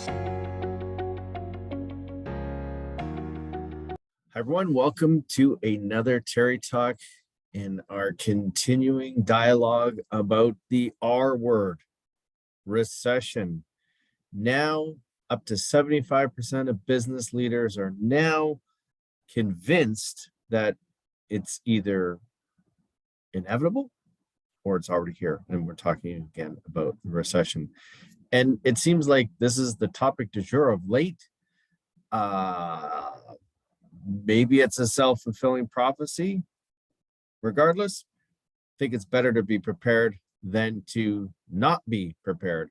Hi, everyone. Welcome to another Terry Talk in our continuing dialogue about the R word, recession. Now, up to 75% of business leaders are now convinced that it's either inevitable or it's already here. And we're talking again about the recession. And it seems like this is the topic du jour of late. Maybe it's a self-fulfilling prophecy. Regardless, I think it's better to be prepared than to not be prepared.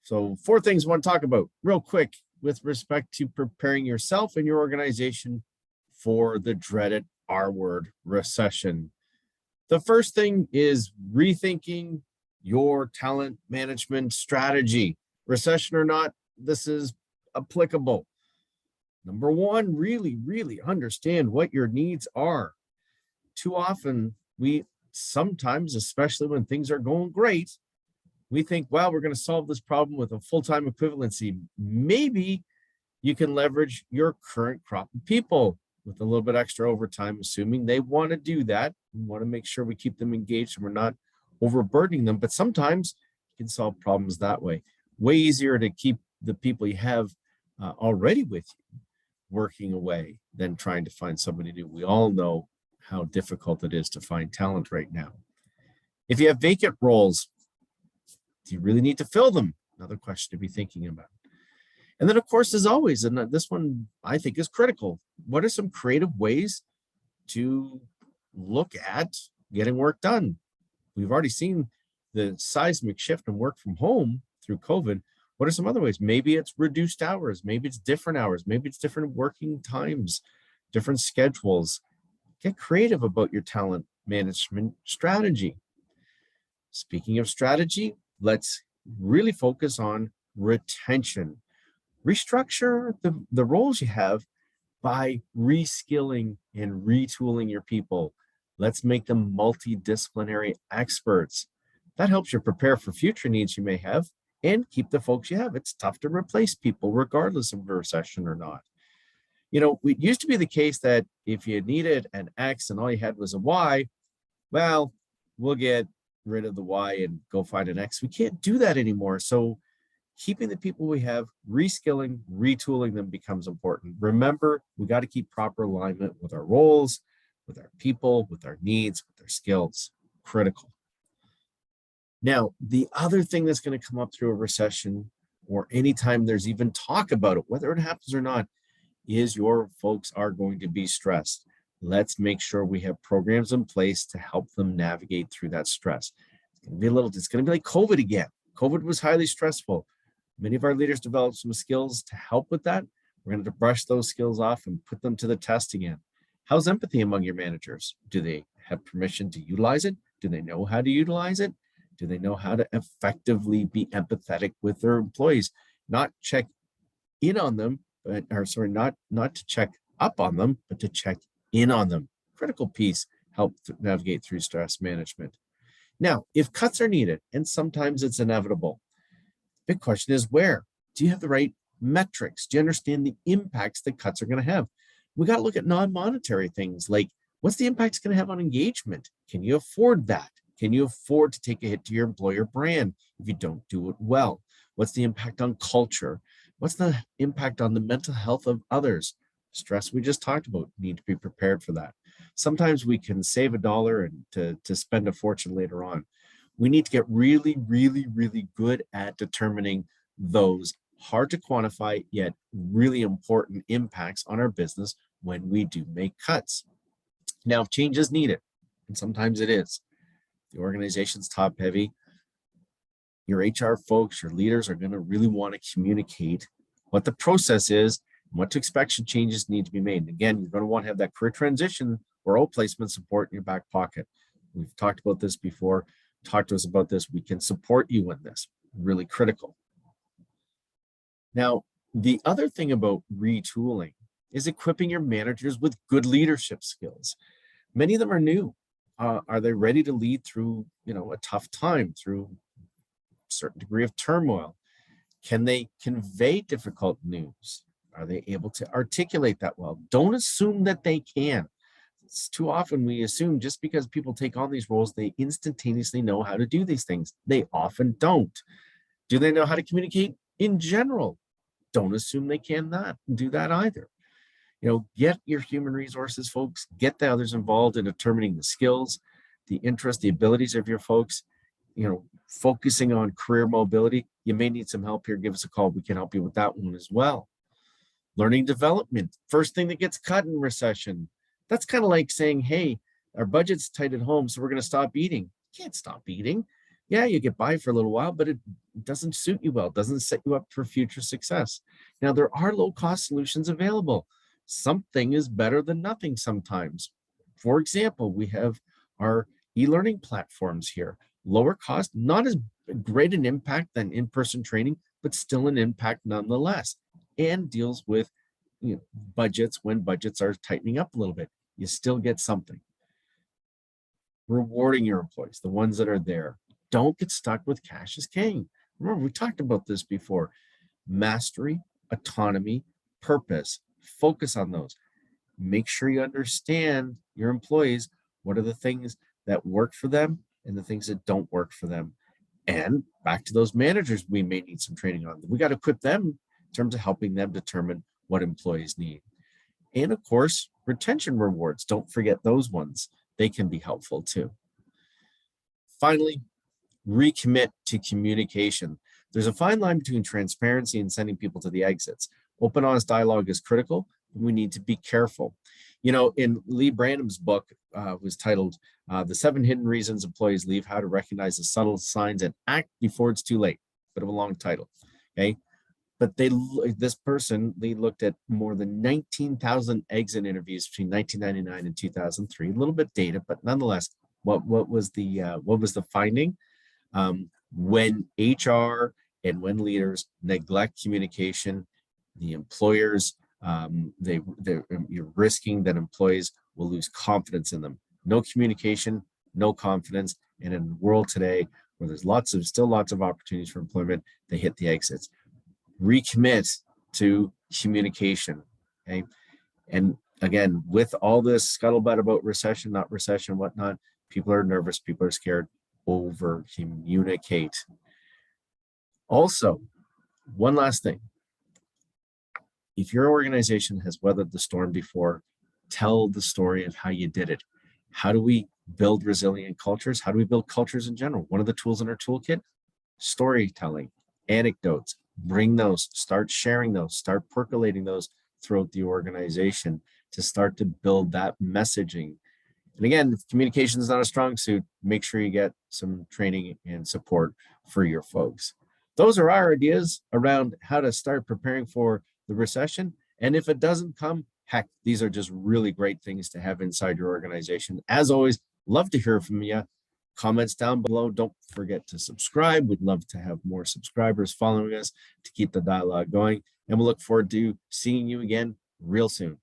So 4 things I want to talk about real quick with respect to preparing yourself and your organization for the dreaded R word, recession. The first thing is rethinking your talent management strategy. Recession or not, this is applicable. Number 1, really understand what your needs are. Too often, we sometimes, especially when things are going great, we think, well, we're going to solve this problem with a full-time equivalency. Maybe you can leverage your current crop of people with a little bit extra overtime, assuming they want to do that. We want to make sure we keep them engaged and we're not overburdening them. But sometimes you can solve problems that way. Way easier to keep the people you have already with you working away than trying to find somebody new. We all know how difficult it is to find talent right now. If you have vacant roles, do you really need to fill them? Another question to be thinking about. And then, of course, as always, and this one I think is critical, what are some creative ways to look at getting work done? We've already seen the seismic shift in work from home through COVID. What are some other ways? Maybe it's reduced hours, maybe it's different hours, maybe it's different working times, different schedules. Get creative about your talent management strategy. Speaking of strategy, let's really focus on retention. Restructure the roles you have by reskilling and retooling your people. Let's make them multidisciplinary experts. That helps you prepare for future needs you may have and keep the folks you have. It's tough to replace people regardless of a recession or not. You know, it used to be the case that if you needed an X and all you had was a Y, well, we'll get rid of the Y and go find an X. We can't do that anymore. So keeping the people we have, reskilling, retooling them becomes important. Remember, we got to keep proper alignment with our roles, with our people, with our needs, with our skills. Critical. Now, the other thing that's going to come up through a recession or anytime there's even talk about it, whether it happens or not, is your folks are going to be stressed. Let's make sure we have programs in place to help them navigate through that stress. It's going to be like COVID again. COVID was highly stressful. Many of our leaders developed some skills to help with that. We're going to brush those skills off and put them to the test again. How's empathy among your managers? Do they have permission to utilize it? Do they know how to utilize it? Do they know how to effectively be empathetic with their employees? Not check in on them, not to check up on them, but to check in on them. Critical piece, help to navigate through stress management. Now, if cuts are needed, and sometimes it's inevitable, big question is where? Do you have the right metrics? Do you understand the impacts that cuts are going to have? We got to look at non-monetary things like what's the impact it's going to have on engagement? Can you afford that? Can you afford to take a hit to your employer brand if you don't do it well? What's the impact on culture? What's the impact on the mental health of others? Stress we just talked about, need to be prepared for that. Sometimes we can save $1 and to spend a fortune later on. We need to get really good at determining those hard to quantify yet really important impacts on our business when we do make cuts. Now, if change is needed, and sometimes it is, the organization's top heavy, your HR folks, your leaders are going to really want to communicate what the process is and what to expect should changes need to be made. And again, you're going to want to have that career transition or role placement support in your back pocket. We've talked about this before. Talk to us about this. We can support you in this. Really critical. Now, the other thing about retooling is equipping your managers with good leadership skills. Many of them are new. Are they ready to lead through, a tough time, through a certain degree of turmoil? Can they convey difficult news? Are they able to articulate that well? Don't assume that they can. It's too often we assume just because people take on these roles, they instantaneously know how to do these things. They often don't. Do they know how to communicate in general? Don't assume they cannot do that either. Get your human resources folks, get the others involved in determining the skills, the interest, the abilities of your folks, focusing on career mobility. You may need some help here. Give us a call. We can help you with that one as well. Learning development, first thing that gets cut in recession. That's kind of like saying, hey, our budget's tight at home, so we're going to stop eating. You can't stop eating. Yeah, you get by for a little while, but it doesn't suit you well. It doesn't set you up for future success. Now, there are low-cost solutions available. Something is better than nothing sometimes. For example, we have our e-learning platforms here. Lower cost, not as great an impact than in-person training, but still an impact nonetheless, and deals with budgets when budgets are tightening up a little bit. You still get something. Rewarding your employees, the ones that are there. Don't get stuck with cash is king. Remember, we talked about this before. Mastery, autonomy, purpose. Focus on those. Make sure you understand your employees. What are the things that work for them and the things that don't work for them? And back to those managers, we may need some training on them. We got to equip them in terms of helping them determine what employees need. And of course, retention rewards. Don't forget those ones. They can be helpful too. Finally, recommit to communication. There's a fine line between transparency and sending people to the exits. Open, honest dialogue is critical. We need to be careful. In Lee Branham's book was titled The 7 Hidden Reasons Employees Leave, How to Recognize the Subtle Signs and Act Before It's Too Late. Bit of a long title, okay? But this person, Lee, looked at more than 19,000 exit interviews between 1999 and 2003. A little bit dated, but nonetheless, what was the finding? When HR and when leaders neglect communication, the employers, you're risking that employees will lose confidence in them. No communication, no confidence, and in the world today where there's still lots of opportunities for employment, they hit the exits. Recommit to communication, okay? And again, with all this scuttlebutt about recession, not recession, whatnot, people are nervous, people are scared. Over communicate. Also, one last thing. If your organization has weathered the storm before, tell the story of how you did it. How do we build resilient cultures? How do we build cultures in general? One of the tools in our toolkit, storytelling, anecdotes. Bring those, start sharing those, start percolating those throughout the organization to start to build that messaging. And again, if communication is not a strong suit, make sure you get some training and support for your folks. Those are our ideas around how to start preparing for the recession. And if it doesn't come, heck, these are just really great things to have inside your organization. As always, love to hear from you. Comments down below. Don't forget to subscribe. We'd love to have more subscribers following us to keep the dialogue going. And we'll look forward to seeing you again real soon.